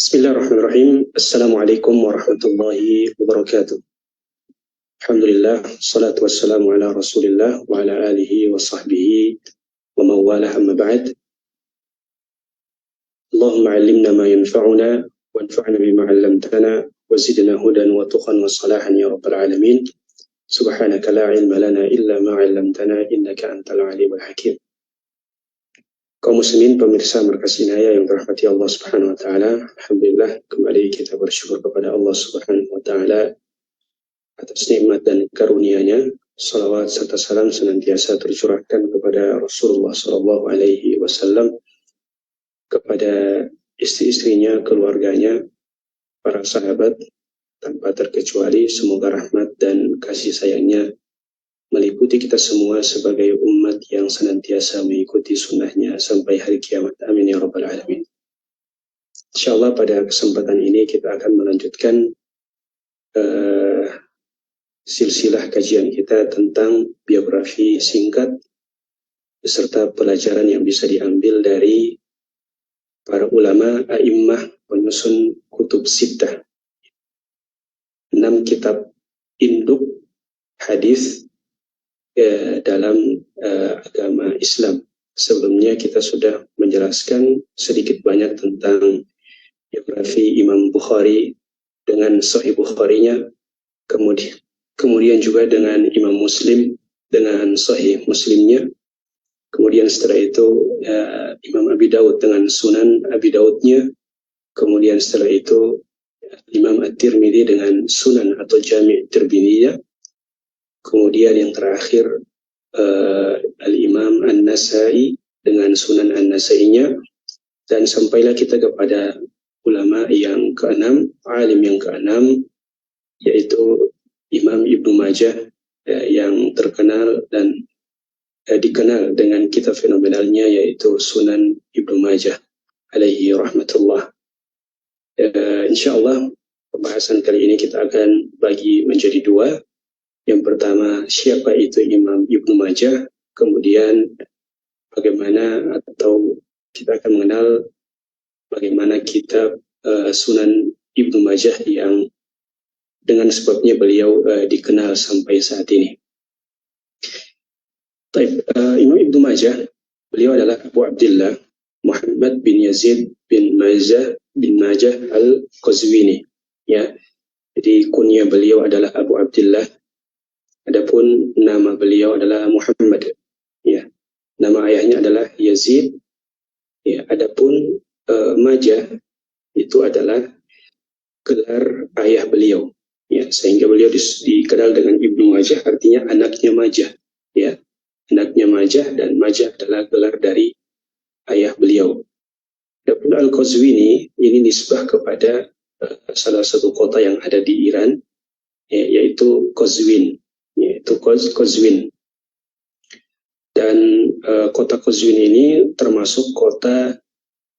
Bismillahirrahmanirrahim. Assalamualaikum warahmatullahi wabarakatuh. Alhamdulillah, salatu wassalamu ala rasulillah wa ala alihi wa sahbihi wa mawalah amma ba'd. Allahumma alimna ma yanfa'una wa anfa'na bima 'allamtana wa zidna hudan wa tuqan wa salahan ya rabbal alamin. Subhanaka la ilma lana illa ma 'allamtana innaka antal alimul hakim. Kaum muslimin pemirsa Markas Inayah yang dirahmati Allah Subhanahu wa taala, alhamdulillah kembali kita bersyukur kepada Allah Subhanahu wa taala atas nikmat dan karunia-Nya. Salawat serta salam senantiasa tercurahkan kepada Rasulullah sallallahu alaihi wasallam, kepada istri-istrinya, keluarganya, para sahabat tanpa terkecuali. Semoga rahmat dan kasih sayangnya meliputi kita semua sebagai umat yang senantiasa mengikuti sunnahnya sampai hari kiamat. Amin ya rabbal alamin. InsyaAllah pada kesempatan ini kita akan melanjutkan silsilah kajian kita tentang biografi singkat beserta pelajaran yang bisa diambil dari para ulama a'immah penyusun kutub sittah, 6 kitab induk hadis dalam agama Islam. Sebelumnya kita sudah menjelaskan sedikit banyak tentang biografi Imam Bukhari dengan Sahih Bukharinya, kemudian juga dengan Imam Muslim dengan Sahih Muslimnya, kemudian setelah itu Imam Abi Daud dengan Sunan Abi Daudnya, kemudian setelah itu Imam At-Tirmidzi dengan Sunan atau Jami' Tirmidzi, kemudian yang terakhir Al-Imam An-Nasai dengan Sunan An-Nasainya, dan sampailah kita kepada ulama yang keenam, alim yang keenam, yaitu Imam Ibnu Majah, yang terkenal dan dikenal dengan kitab fenomenalnya yaitu Sunan Ibnu Majah alaihi rahmatullah. InsyaAllah pembahasan kali ini kita akan bagi menjadi 2. Yang pertama, siapa itu Imam Ibnu Majah, kemudian bagaimana atau kita akan mengenal bagaimana kitab Sunan Ibnu Majah yang dengan sebabnya beliau dikenal sampai saat ini. Imam Ibnu Majah, beliau adalah Abu Abdullah Muhammad bin Yazid bin Majah al-Qazwini, ya. Jadi kunyah beliau adalah Abu Abdullah. Adapun nama beliau adalah Muhammad, ya. Nama ayahnya adalah Yazid, ya. Adapun Majah itu adalah gelar ayah beliau, ya. Sehingga beliau dikenal dengan Ibnu Majah, artinya anaknya Majah, ya. Anaknya Majah, dan Majah adalah gelar dari ayah beliau. Adapun Al-Qazwini ini nisbah kepada salah satu kota yang ada di Iran, ya, yaitu Qazwin. Yaitu Qazwin. Dan kota Qazwin ini termasuk kota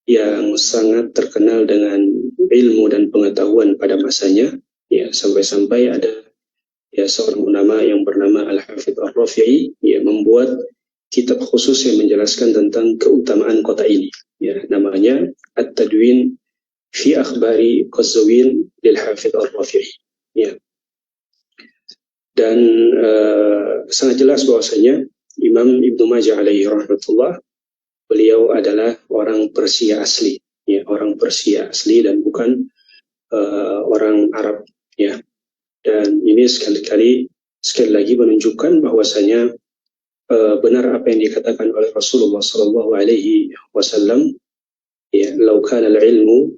yang sangat terkenal dengan ilmu dan pengetahuan pada masanya, ya, sampai-sampai ada ya seorang ulama yang bernama Al-Hafidh Ar-Rafi'i, ya, membuat kitab khusus yang menjelaskan tentang keutamaan kota ini, ya, namanya At-Tadwin fi Akhbari Qazwin lil Hafidh Ar-Rafi'i, ya. Dan sangat jelas bahwasanya Imam Ibnu Majah alaihi rahmatullah, beliau adalah orang Persia asli, ya, orang Persia asli dan bukan orang Arab, ya. Dan ini sekali lagi menunjukkan bahwasanya benar apa yang dikatakan oleh Rasulullah sallallahu alaihi wasallam, ya, "Lau kana al-ilmu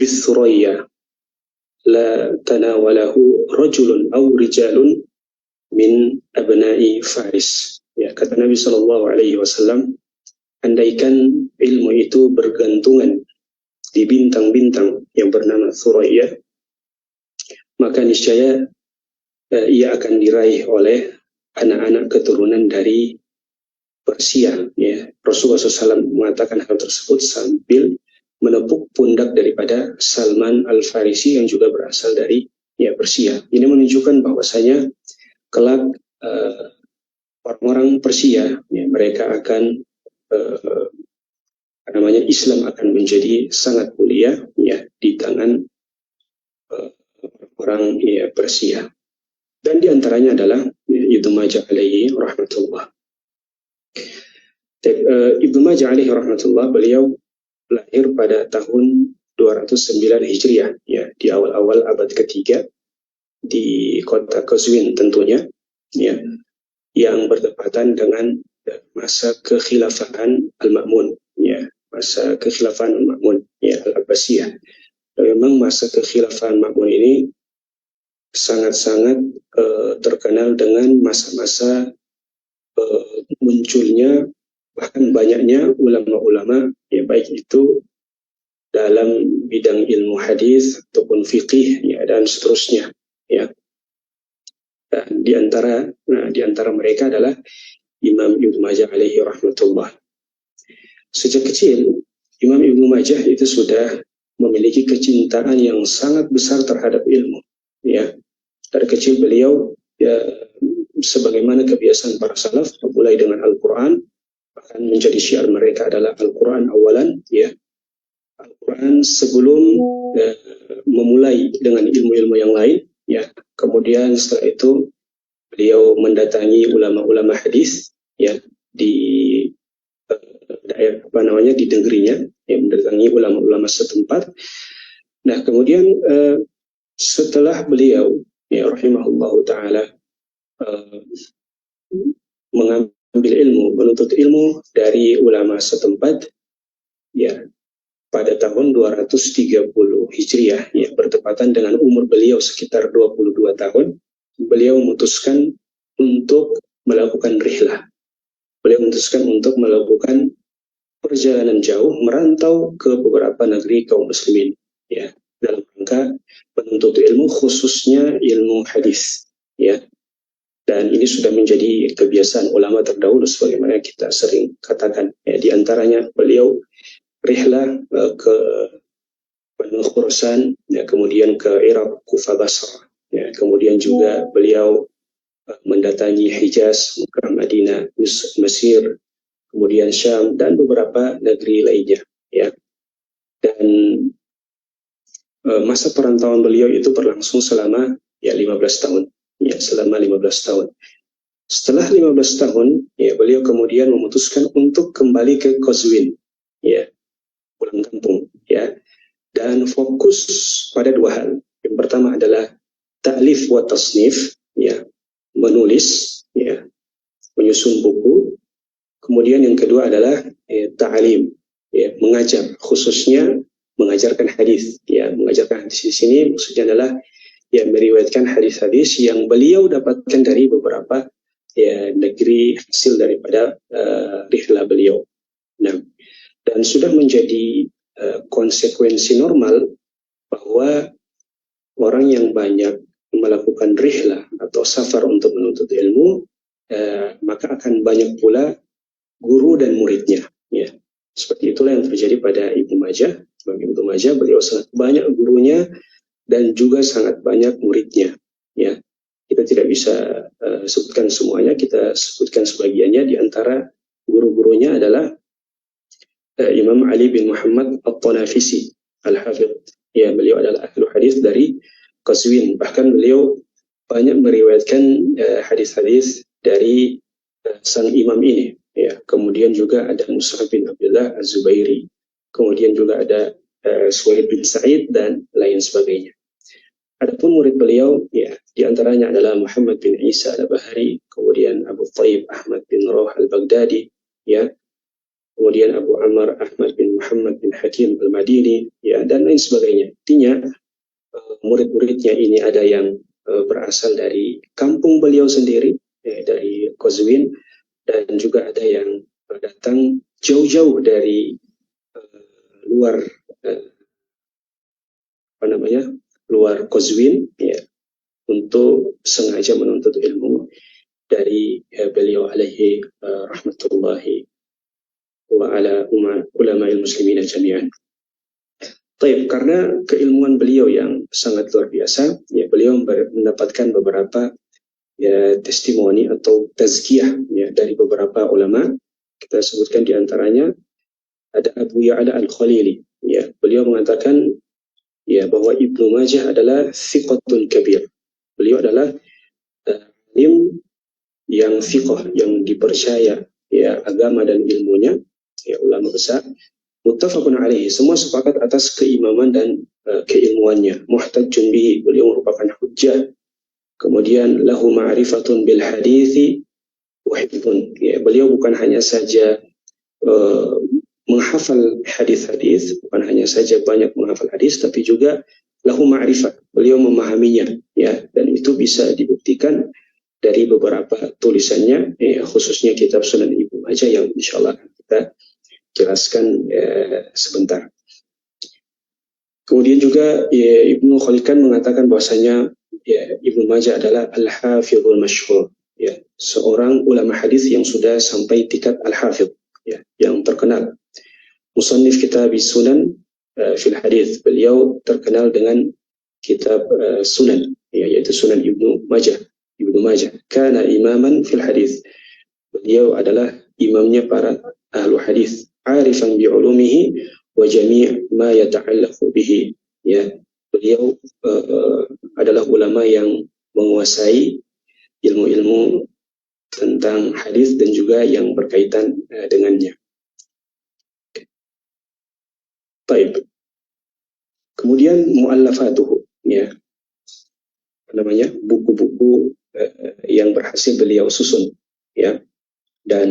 bis-suraya la tanawalahu rajulun aw rijalun min abna'i Faris." Ya, kata Nabi sallallahu alaihi wasallam, andaikan ilmu itu bergantungan di bintang-bintang yang bernama Thuraya, maka niscaya ia akan diraih oleh anak-anak keturunan dari Persia, ya. Rasulullah SAW mengatakan hal tersebut sambil menepuk pundak daripada Salman Al-Farisi yang juga berasal dari, ya, Persia. Ini menunjukkan bahwasanya kelak orang-orang Persia, ya, mereka akan Islam akan menjadi sangat mulia, ya, di tangan orang Persia. Dan di antaranya adalah Ibnu Majah alaihi rahmatullah. Ibnu Majah alaihi rahmatullah, beliau lahir pada tahun 209 Hijriah, ya, di awal-awal abad ketiga di kota Qazwin tentunya, ya, yang bertepatan dengan masa kekhilafahan Al-Ma'mun, ya, masa kekhilafahan Al-Ma'mun, ya, Al-Abbasiyah. Memang masa kekhilafahan Ma'mun ini sangat-sangat terkenal dengan masa-masa munculnya bahkan banyaknya ulama-ulama, ya, baik itu dalam bidang ilmu hadis ataupun fikih, ya, dan seterusnya, ya. Dan di antara mereka adalah Imam Ibnu Majah alaihi rahmatullah. Sejak kecil Imam Ibnu Majah itu sudah memiliki kecintaan yang sangat besar terhadap ilmu, ya. Dari kecil beliau, ya, sebagaimana kebiasaan para salaf, mulai dengan Al-Quran, bahkan menjadi syiar mereka adalah Al-Quran awalan, ya, Al-Quran sebelum memulai dengan ilmu-ilmu yang lain, ya. Kemudian setelah itu beliau mendatangi ulama-ulama hadis, ya, di daerah di negerinya, ya, mendatangi ulama-ulama setempat. Nah, kemudian setelah beliau, ya, rahimahullahu taala, mengambil ilmu, menuntut ilmu dari ulama setempat, ya, pada tahun 230 Hijriah, ya, bertepatan dengan umur beliau sekitar 22 tahun, beliau memutuskan untuk melakukan rihlah. Beliau memutuskan untuk melakukan perjalanan jauh, merantau ke beberapa negeri kaum muslimin, ya, dalam rangka menuntut ilmu, khususnya ilmu hadis, ya. Dan ini sudah menjadi kebiasaan ulama terdahulu sebagaimana kita sering katakan, ya. Di antaranya beliau rihlah ke Banu Khurasan, ya, kemudian ke Irak, Kufah, Basra, ya, kemudian juga beliau mendatangi Hijaz, Mekah, Madinah, Mesir, kemudian Syam, dan beberapa negeri lainnya, ya. Dan masa perantauan beliau itu berlangsung selama, ya, 15 tahun, ya, selama 15 tahun. Setelah 15 tahun, ya, beliau kemudian memutuskan untuk kembali ke Qazwin, ya, pulang kampung, ya, dan fokus pada dua hal. Yang pertama adalah ta'lif wa tasnif, ya, menulis, ya, menyusun buku. Kemudian yang kedua adalah ta'lim, ya, mengajar, khususnya mengajarkan hadis, ya. Mengajarkan hadis di sini maksudnya adalah, ya, meriwayatkan hadis-hadis yang beliau dapatkan dari beberapa, ya, negeri hasil daripada rihlah beliau. Nah, dan sudah menjadi konsekuensi normal bahwa orang yang banyak melakukan rihlah atau safar untuk menuntut ilmu, maka akan banyak pula guru dan muridnya, ya. Seperti itulah yang terjadi pada Ibnu Majah. Ibnu Majah, beliau sangat banyak gurunya dan juga sangat banyak muridnya, ya. Kita tidak bisa sebutkan semuanya, kita sebutkan sebagiannya. Di antara guru-gurunya adalah Imam Ali bin Muhammad At-Tanafisi Al-Hafidh, ya, beliau adalah ahli hadis dari Qazwin. Bahkan beliau banyak meriwayatkan hadis-hadis dari sang imam ini, ya. Kemudian juga ada Mus'ab bin Abdullah Az-Zubairi, kemudian juga ada Suhaib bin Sa'id dan lain sebagainya. Adapun murid beliau, ya, di antaranya adalah Muhammad bin Isa Al-Bahari, kemudian Abu Thaib Ahmad bin Rawh Al-Baghdadi, ya, kemudian Abu Amr Ahmad bin Muhammad bin Hakim Al-Madini, ya, dan lain sebagainya. Artinya murid-muridnya ini ada yang berasal dari kampung beliau sendiri, ya, dari Qazwin, dan juga ada yang datang jauh-jauh dari luar luar Qazwin, ya, untuk sengaja menuntut ilmu dari beliau alaihi rahmatullahi wa ala ulama muslimin jami'an. Taib, karena keilmuan beliau yang sangat luar biasa, ya, beliau mendapatkan beberapa, ya, testimoni atau tazkiyah, ya, dari beberapa ulama. Kita sebutkan di antaranya ada Abu Ya'la Al-Khalili, ya. Beliau mengatakan ya bahwa Ibnu Majah adalah thiqatun kabir. Beliau adalah alim yang thiqah, yang dipercaya ya agama dan ilmunya, ya ulama besar. Muttafaqun alaihi, semua sepakat atas keimaman dan keilmuannya. Muhtajjun bihi, beliau merupakan hujjah. Kemudian lahu ma'rifatun bil hadithi wa hifdzun. Ya, beliau bukan hanya saja menghafal hadis-hadis, bukan hanya saja banyak menghafal hadis, tapi juga lahu ma'rifat, beliau memahaminya, ya, dan itu bisa dibuktikan dari beberapa tulisannya, khususnya kitab Sunan Ibnu Majah yang insyaallah kita jelaskan sebentar. Kemudian juga ya, Ibnu Khalikan mengatakan bahwasanya ya, Ibnu Majah adalah al-hafizul masyhur, ya, seorang ulama hadis yang sudah sampai tingkat al-hafidh, ya, yang terkenal. Musannif kitab Sunan fil hadis, beliau terkenal dengan kitab Sunan, ya, yaitu Sunan Ibnu Majah. Ibnu Majah kana imaman fil hadis, beliau adalah imamnya para ahlu hadis, arifan bi ulumihi wa jami' ma yata'allaqu bihi, ya, beliau adalah ulama yang menguasai ilmu-ilmu tentang hadis dan juga yang berkaitan dengannya. Baik. Kemudian muallafatuhu, ya, apa namanya, buku-buku yang berhasil beliau susun, ya, dan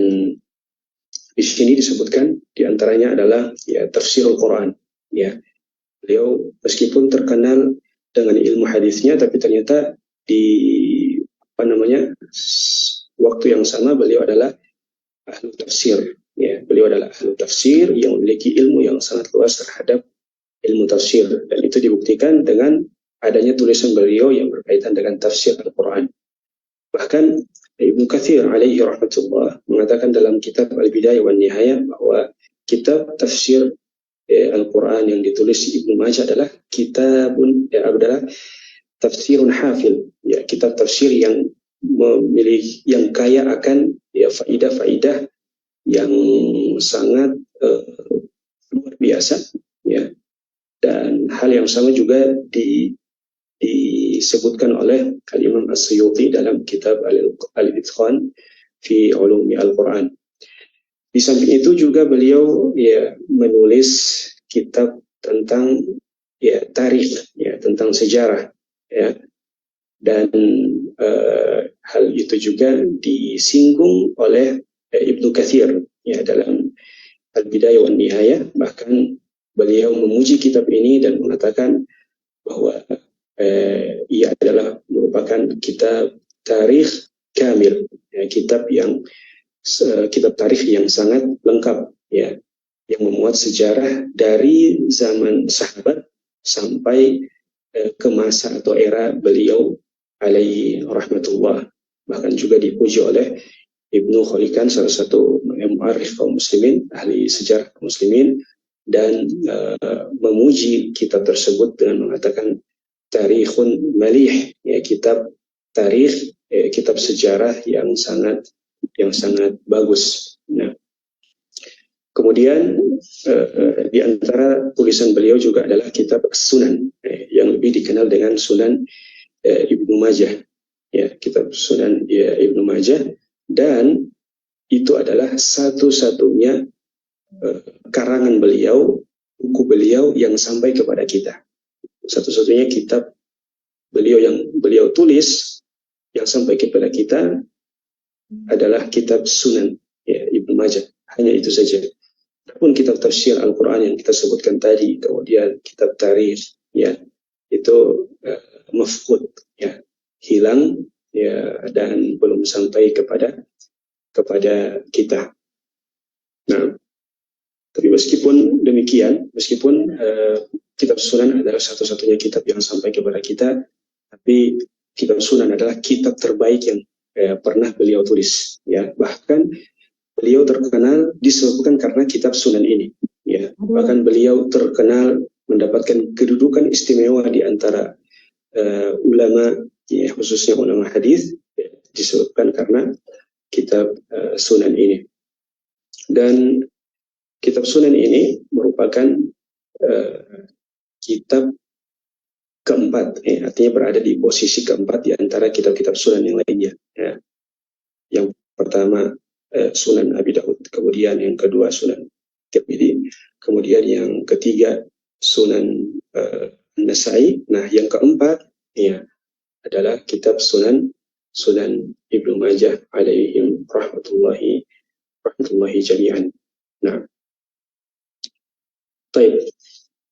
di sini disebutkan diantaranya adalah ya tafsirul Quran, ya, beliau meskipun terkenal dengan ilmu hadisnya, tapi ternyata di apa namanya waktu yang sama beliau adalah ahlu tafsir, ya, beliau adalah ahlu tafsir yang memiliki ilmu yang sangat luas terhadap ilmu tafsir, dan itu dibuktikan dengan adanya tulisan beliau yang berkaitan dengan tafsir Al-Quran. Bahkan Ibnu Katsir alaihi rahmatullah mengatakan dalam kitab Al-Bidayah wan Nihayah bahwa kitab tafsir Al-Quran yang ditulis Ibnu Majah adalah adalah tafsirun hafil, ya, kitab tafsir yang memiliki, yang kaya akan ya faidah-faidah yang sangat luar biasa, ya. Dan hal yang sama juga disebutkan oleh Al-Imam As-Suyuti dalam kitab Al-Itqan fi Ulumi Al-Quran. Di samping itu juga beliau ya menulis kitab tentang ya tarikh, ya, tentang sejarah, ya, dan hal itu juga disinggung oleh Ibnu Katsir, ya, dalam Al-Bidayah wan Nihayah. Bahkan beliau memuji kitab ini dan mengatakan bahwa ia adalah merupakan kitab tarikh kamil, ya, kitab tarikh yang sangat lengkap, ya, yang memuat sejarah dari zaman sahabat sampai ke masa atau era beliau alaihi rahmatullah. Bahkan juga dipuji oleh Ibnu Khalikan, salah satu mu'arrikh kaum muslimin, ahli sejarah kaum muslimin, dan memuji kitab tersebut dengan mengatakan tarikhun malih, ya, kitab tarikh, kitab sejarah yang sangat bagus. Nah, kemudian di antara tulisan beliau juga adalah kitab Sunan, yang lebih dikenal dengan Sunan Ibnu Majah, ya, kitab Sunan Ibnu Majah, dan itu adalah satu-satunya karangan beliau, buku beliau yang sampai kepada kita. Satu-satunya kitab beliau yang beliau tulis yang sampai kepada kita adalah kitab Sunan, ya, Ibnu Majah. Hanya itu saja. Adapun kitab tafsir Al-Quran yang kita sebutkan tadi, kemudian kitab tarikh, ya, itu mafqud, ya, hilang, ya, dan belum sampai kepada kita. Nah, tapi meskipun demikian, meskipun kitab Sunan adalah satu-satunya kitab yang sampai kepada kita, tapi kitab Sunan adalah kitab terbaik yang pernah beliau tulis, ya. Bahkan beliau terkenal disebabkan karena kitab Sunan ini, ya. Bahkan beliau terkenal mendapatkan kedudukan istimewa di antara ulama, ya, khususnya ulama hadis, ya, disebabkan karena kitab Sunan ini. Dan kitab Sunan ini merupakan kitab keempat, artinya berada di posisi keempat di antara kitab-kitab sunan yang lainnya. Ya. Yang pertama Sunan Abi Daud, kemudian yang kedua Sunan Tirmidzi, kemudian yang ketiga Sunan Nasai. Nah, yang keempat ya adalah kitab Sunan Ibnu Majah alaihim rahmatullahi jami'an. Nah, baik.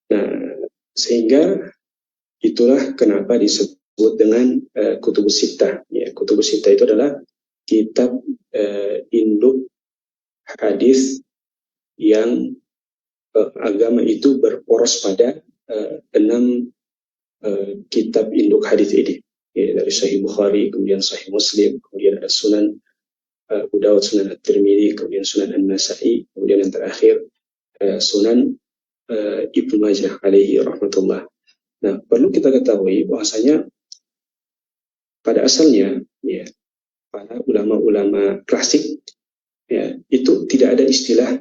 Nah, sehingga itulah kenapa disebut dengan Kutubus Sittah. Ya, Kutubus Sittah itu adalah kitab induk hadis yang agama itu berporos pada 6 kitab induk hadis ini. Ya, dari Sahih Bukhari, kemudian Sahih Muslim, kemudian ada Sunan Abu Dawud, Sunan At-Tirmidzi, kemudian Sunan An-Nasai, kemudian yang terakhir Sunan Ibnu Majah alaihi rahmatullah. Nah, perlu kita ketahui bahwasanya pada asalnya ya para ulama-ulama klasik ya itu tidak ada istilah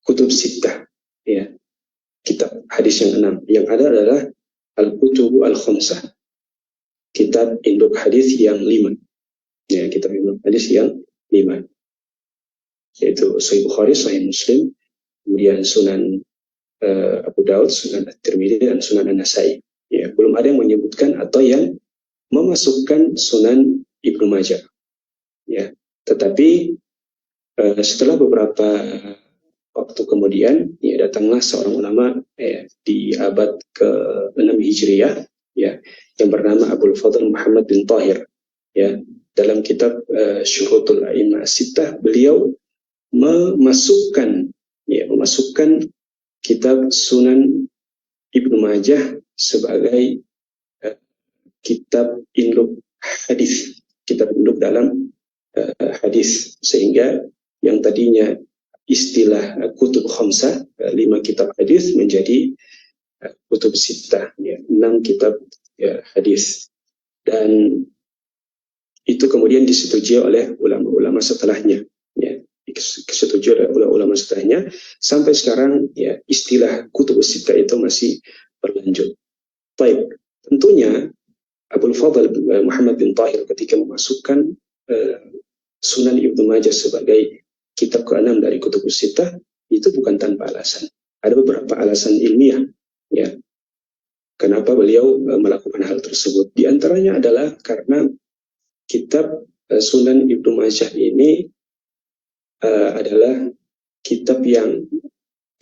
kutub sittah ya, kitab hadis yang 6. Yang ada adalah al-kutubu al-khamsah, kitab induk hadis yang 5. Ya, kitab induk hadis yang 5. Yaitu Sahih Bukhari, Sahih Muslim, kemudian Sunan Abu Daud, Sunan At-Tirmidzi, dan Sunan An-Nasai. Ya, belum ada yang menyebutkan atau yang memasukkan Sunan Ibnu Majah. Ya, tetapi setelah beberapa waktu kemudian, ya datanglah seorang ulama di abad ke-6 Hijriah, ya, yang bernama Abul Fadl Muhammad bin Tahir. Ya, dalam kitab Syurutul A'immah Sittah, beliau memasukkan kitab Sunan Ibnu Majah sebagai kitab induk hadis, kitab induk dalam hadis, sehingga yang tadinya istilah kutub khamsah 5 kitab hadis menjadi kutub sittah, ya, 6 kitab hadis, dan itu kemudian disetujui oleh ulama-ulama setelahnya, ya, disetujui oleh ulama setelahnya sampai sekarang, ya, istilah kutub sittah itu masih berlanjut. Baik, tentunya Abul Fadl Muhammad bin Tahir ketika memasukkan Sunan Ibnu Majah sebagai kitab ke-6 dari Kutubus Sittah itu bukan tanpa alasan. Ada beberapa alasan ilmiah, ya, kenapa beliau melakukan hal tersebut. Di antaranya adalah karena kitab Sunan Ibnu Majah ini adalah kitab yang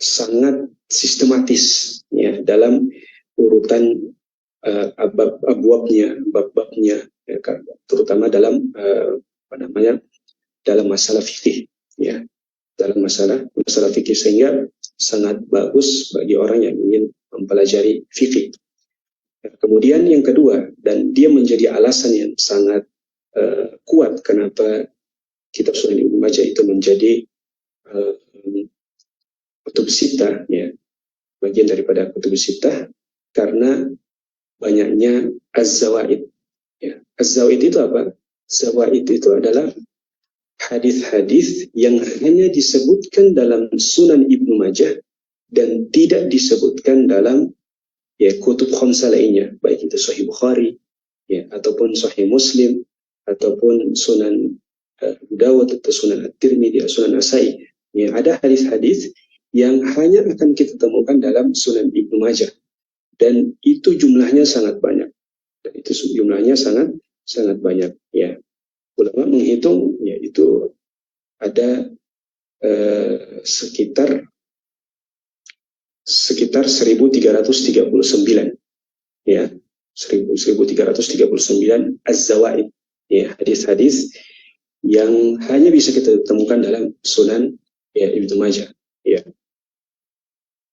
sangat sistematis, ya, dalam urutan bab-babnya, ya, terutama dalam dalam masalah fikih, ya, dalam masalah fikih, sehingga sangat bagus bagi orang yang ingin mempelajari fikih. Kemudian yang kedua, dan dia menjadi alasan yang sangat kuat kenapa kitab Sunan Ibnu Majah itu menjadi kutub sittah, ya, bagian daripada kutub sittah, karena banyaknya az-zawaid. Ya. Az-zawaid itu apa? Zawaid itu adalah hadis-hadis yang hanya disebutkan dalam Sunan Ibnu Majah dan tidak disebutkan dalam, ya, kutub khamsah lainnya, baik itu Sahih Bukhari, ya, ataupun Sahih Muslim, ataupun Sunan Abu Dawud, atau Sunan At-Tirmidzi, Sunan Nasai. Ya, ada hadis-hadis yang hanya akan kita temukan dalam Sunan Ibnu Majah, dan itu jumlahnya sangat banyak. Ya. Ulama menghitung, ya, itu ada sekitar 1339, ya, 1339 az-zawaid, ya, hadis-hadis yang hanya bisa kita temukan dalam Sunan, ya, Ibnu Majah, ya.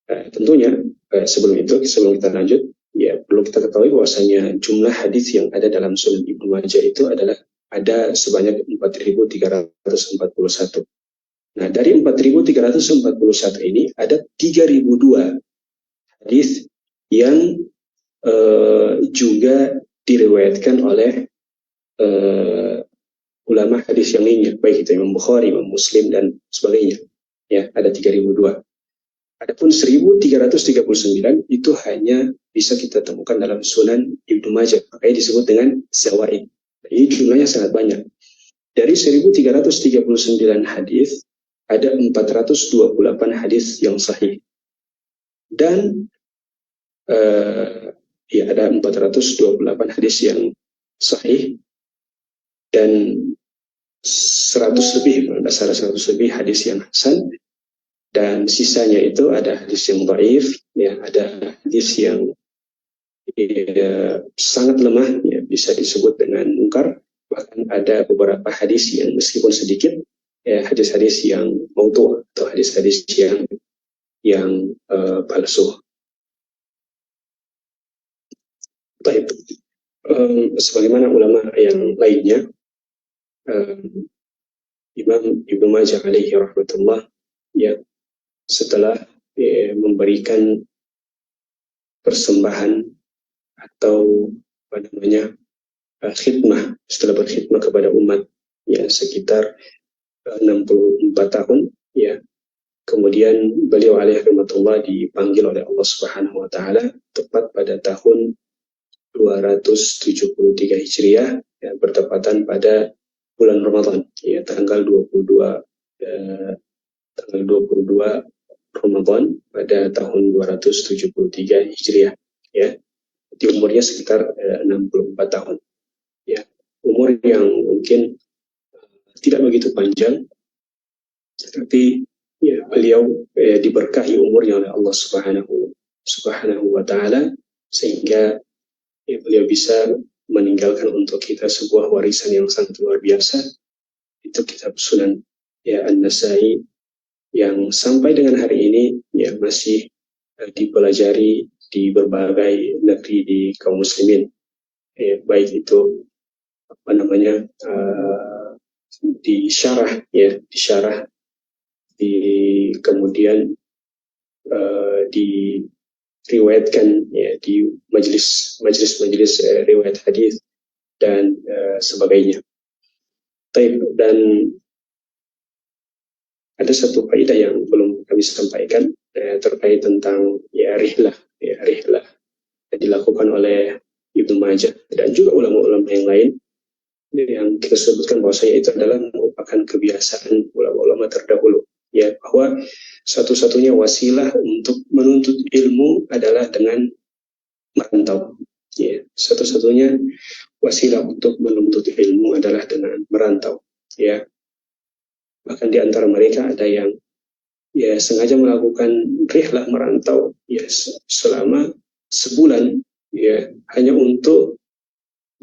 Tentunya sebelum kita lanjut, ya, perlu kita ketahui bahwasanya jumlah hadis yang ada dalam Sunan Ibnu Majah itu ada sebanyak 4.341. Nah, dari 4.341 ini ada 3.002 hadis yang juga diriwayatkan oleh ulama hadis yang lainnya, baik itu Imam Bukhari, Imam Muslim, dan sebagainya. Ya, ada 3.002. Adapun 1339 itu hanya bisa kita temukan dalam Sunan Ibnu Majah, makanya disebut dengan Zawaid. Ini jumlahnya sangat banyak. Dari 1339 hadis ada 428 hadis yang sahih. Dan ada 428 hadis yang sahih dan 100 lebih, 100 lebih hadis yang hasan, dan sisanya itu ada hadis yang dhaif, ya, ada hadis yang sangat lemah, ya, bisa disebut dengan munkar, bahkan ada beberapa hadis yang meskipun sedikit, ya, hadis-hadis yang maudhu' atau hadis-hadis yang palsu. Baik, sebagaimana ulama yang lainnya, Imam Ibnu Majah alaihi rahmatullah, ya, setelah memberikan persembahan atau khidmah, setelah berkhidmah kepada umat, ya, sekitar 64 tahun, ya, kemudian beliau alaihi rahmatullah dipanggil oleh Allah Subhanahu wa taala tepat pada tahun 273 Hijriah, ya, bertepatan pada bulan Ramadan, ya, tanggal 22 Ramadan pada tahun 273 Hijriah, ya. Di umurnya sekitar 64 tahun. Ya, umur yang mungkin tidak begitu panjang, tapi ya, beliau diberkahi umurnya oleh Allah Subhanahu wa taala, sehingga ya, beliau bisa meninggalkan untuk kita sebuah warisan yang sangat luar biasa. Itu kitab Sunan, ya, An-Nasai, yang sampai dengan hari ini ya masih dipelajari di berbagai negeri di kaum muslimin, ya, baik itu disyarah, ya, kemudian diriwayatkan, ya, di majelis riwayat hadis dan sebagainya. Dan ada satu faedah yang belum kami sampaikan terkait tentang, ya, rihlah yang dilakukan oleh Ibnu Majah dan juga ulama-ulama yang lain, yang kita sebutkan bahwasanya itu adalah merupakan kebiasaan ulama-ulama terdahulu, ya, bahwa satu-satunya wasilah untuk menuntut ilmu adalah dengan merantau, ya, satu-satunya wasilah untuk menuntut ilmu adalah dengan merantau, ya. Bahkan di antara mereka ada yang, ya, sengaja melakukan rihlah merantau, ya, selama sebulan, ya, hanya untuk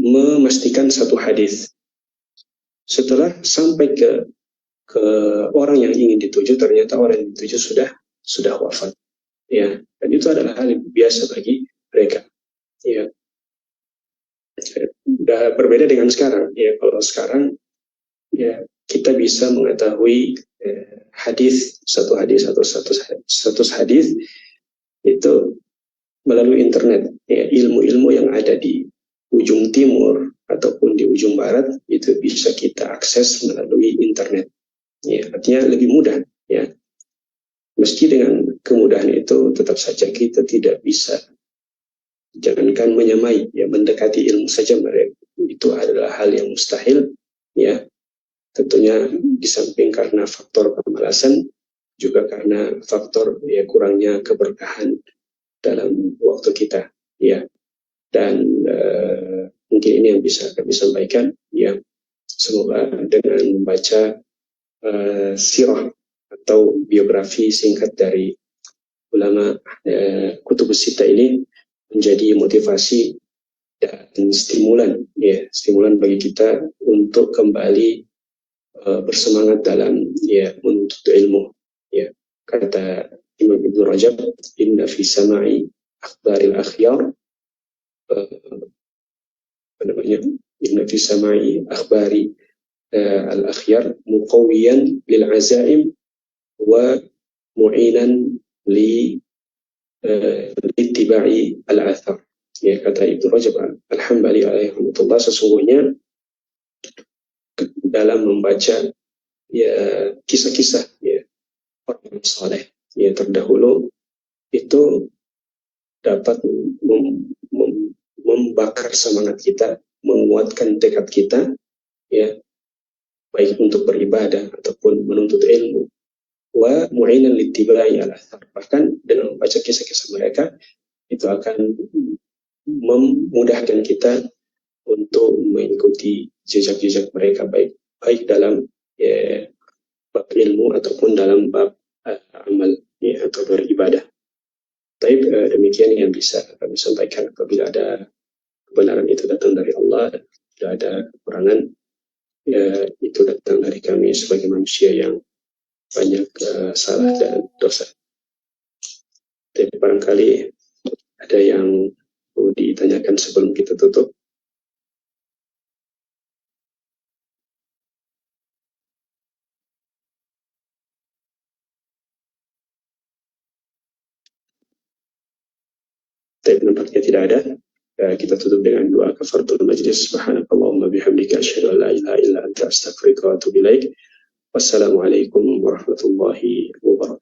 memastikan satu hadis. Setelah sampai ke orang yang ingin dituju, ternyata orang yang dituju sudah wafat, ya, dan itu adalah hal yang biasa bagi mereka, ya. Udah berbeda dengan sekarang, ya. Kalau sekarang, ya, kita bisa mengetahui satu hadis itu melalui internet, ya. Ilmu-ilmu yang ada di ujung timur ataupun di ujung barat itu bisa kita akses melalui internet, ya. Artinya lebih mudah, ya. Meski dengan kemudahan itu tetap saja kita tidak bisa, jangankan menyamai, ya, mendekati ilmu saja mereka itu adalah hal yang mustahil, ya. Tentunya di samping karena faktor kemalasan, juga karena faktor, ya, kurangnya keberkahan dalam waktu kita, ya. Dan mungkin ini yang bisa kami sampaikan, ya. Semoga dengan membaca sirah atau biografi singkat dari ulama Kutubus Sittah ini menjadi motivasi dan stimulan, ya, stimulan bagi kita untuk kembali bersemangat dalam, ya, menuntut ilmu, ya. Kata Imam Ibnu Rajab, inna fi sama'i akhbaril akhyar, inna fi sama'i akhbari al-akhyar muqawiyan lil azaim wa mu'inan li ittiba'i al-athar. Ya, kata Ibnu Rajab Al-Hambali alaihi rahmatullah, sesungguhnya dalam membaca, ya, kisah-kisah, ya, orang saleh, ya terdahulu itu dapat membakar semangat kita, menguatkan tekad kita, ya, baik untuk beribadah ataupun menuntut ilmu. Wa mu'inan littiba'i al-athar. Bahkan dengan membaca kisah-kisah mereka itu akan memudahkan kita untuk mengikuti jejak-jejak mereka, baik dalam bab ilmu ataupun dalam bab amal, ya, atau beribadah. Tapi demikian yang bisa kami sampaikan. Apabila ada kebenaran itu datang dari Allah, dan tidak ada kekurangan, ya, itu datang dari kami sebagai manusia yang banyak salah dan dosa. Tapi barangkali ada yang perlu ditanyakan sebelum kita tutup. Tapi nampaknya tidak ada. Kita tutup dengan doa kafaratul majlis. Subhanakallahumma bihamdika asyhadu an la ilaha illa anta astaghfiruka wa atubu ilaik. Wassalamualaikum warahmatullahi wabarakatuh.